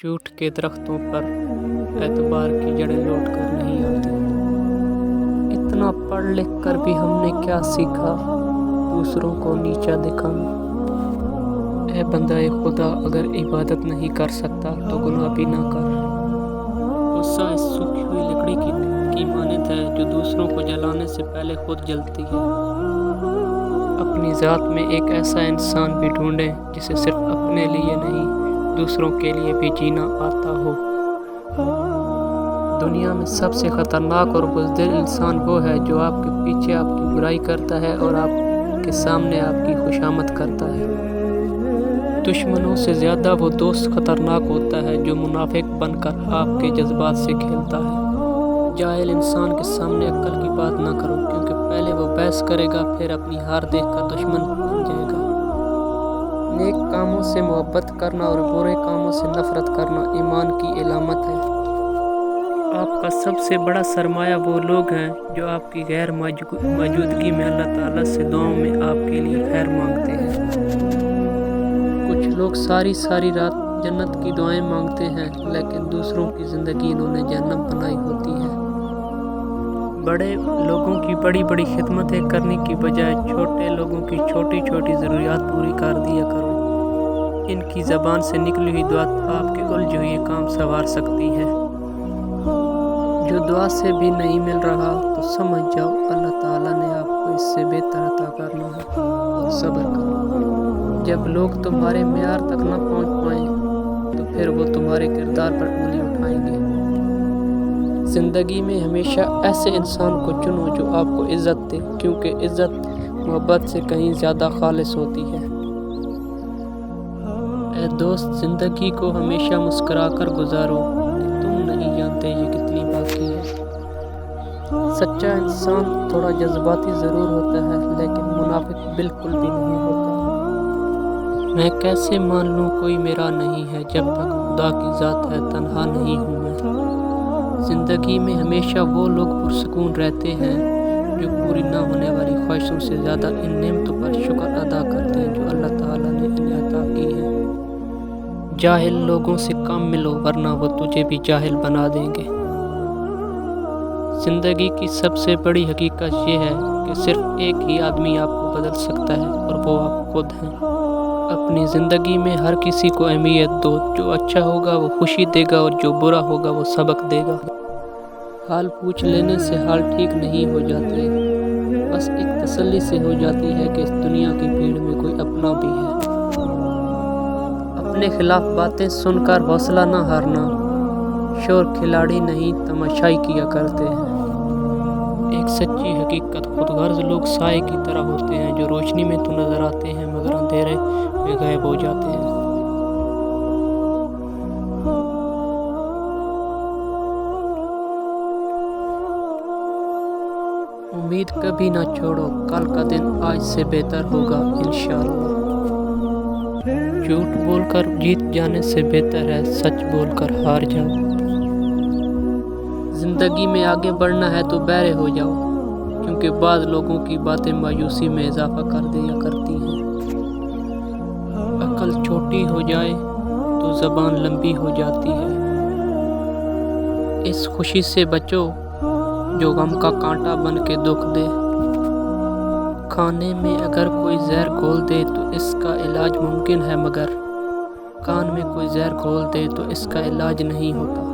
झूठ के दरख्तों पर एतबार की जड़ें लौट कर नहीं आती। इतना पढ़ लिख कर भी हमने क्या सीखा, दूसरों को नीचा दिखाना। ए बंदाए खुदा, अगर इबादत नहीं कर सकता तो गुनाह भी ना कर। गुस्सा इस सूखी हुई लकड़ी की मानद है जो दूसरों को जलाने से पहले खुद जलती है। अपनी ज़ात में एक ऐसा इंसान भी ढूंढें जिसे सिर्फ अपने लिए नहीं, दूसरों के लिए भी जीना आता हो। दुनिया में सबसे ख़तरनाक और बुज़दिल इंसान वो है जो आपके पीछे आपकी बुराई करता है और आपके सामने आपकी खुशामद करता है। दुश्मनों से ज़्यादा वो दोस्त ख़तरनाक होता है जो मुनाफिक बनकर आपके जज्बात से खेलता है। जाहिल इंसान के सामने अक्ल की बात ना करो, क्योंकि पहले वो बहस करेगा, फिर अपनी हार देखकर दुश्मन बन जाएगा। नेक कामों से मोहब्बत करना और बुरे कामों से नफरत करना ईमान की इलामत है। आपका सबसे बड़ा सरमाया वो लोग हैं जो आपकी गैर मौजूदगी में अल्लाह ताला से दुआओं में आपके लिए खैर मांगते हैं। कुछ लोग सारी सारी रात जन्नत की दुआएं मांगते हैं, लेकिन दूसरों की ज़िंदगी इन्होंने जहन्नम बनाई होती है। बड़े लोगों की बड़ी बड़ी खिदमतें करने की बजाय छोटे लोगों की छोटी छोटी ज़रूरियात पूरी कर दिया करो। इनकी ज़बान से निकली हुई दुआ आपके उलझे हुए काम संवार सकती है। जो दुआ से भी नहीं मिल रहा तो समझ जाओ अल्लाह ताला ने आपको इससे बेहतर अता करना है, और सब्र करो। जब लोग तुम्हारे मेयार तक न पहुंच पाएं तो फिर वो तुम्हारे किरदार पर उंगली उठाएंगे। ज़िंदगी में हमेशा ऐसे इंसान को चुनो जो आपको इज़्ज़त दे, क्योंकि इज़्ज़त मोहब्बत से कहीं ज़्यादा खालिस होती है। ए दोस्त, ज़िंदगी को हमेशा मुस्कुरा कर गुजारो, तुम नहीं जानते ये कितनी बाकी है। सच्चा इंसान थोड़ा जज्बाती ज़रूर होता है, लेकिन मुनाफिक बिल्कुल भी नहीं होता। मैं कैसे मान लूँ कोई मेरा नहीं है, जब तक खुदा की ज़ात है तन्हा नहीं हूँ मैं। ज़िंदगी में हमेशा वो लोग पुरसकून रहते हैं जो पूरी ना होने वाली ख्वाहिशों से ज़्यादा इन नेमतों पर शुक्र अदा करते हैं जो अल्लाह ताला ने इन्हें अता की है। जाहिल लोगों से कम मिलो, वरना वो तुझे भी जाहिल बना देंगे। ज़िंदगी की सबसे बड़ी हकीकत ये है कि सिर्फ एक ही आदमी आपको बदल सकता है, और वो आप खुद हैं। अपनी ज़िंदगी में हर किसी को अहमियत दो। जो अच्छा होगा वो खुशी देगा, और जो बुरा होगा वो सबक देगा। हाल पूछ लेने से हाल ठीक नहीं हो जाते, बस एक तसल्ली से हो जाती है कि इस दुनिया की भीड़ में कोई अपना भी है। अपने खिलाफ बातें सुनकर हौसला न हारना, शोर खिलाड़ी नहीं तमाशाई किया करते हैं। एक सच्ची हकीकत, खुदगर्ज लोग साए की तरह होते हैं जो रोशनी में तो नजर आते हैं मगर अंधेरे में गायब हो जाते हैं। उम्मीद कभी ना छोड़ो, कल का दिन आज से बेहतर होगा इंशाअल्लाह। झूठ बोलकर जीत जाने से बेहतर है सच बोलकर हार जाओ। ज़िंदगी में आगे बढ़ना है तो बहरे हो जाओ, क्योंकि बाद लोगों की बातें मायूसी में इजाफा कर दिया करती हैं। अकल छोटी हो जाए तो ज़बान लंबी हो जाती है। इस खुशी से बचो जो गम का कांटा बन के दुख दे। खाने में अगर कोई जहर घोल दे तो इसका इलाज मुमकिन है, मगर कान में कोई जहर घोल दे तो इसका इलाज नहीं होता।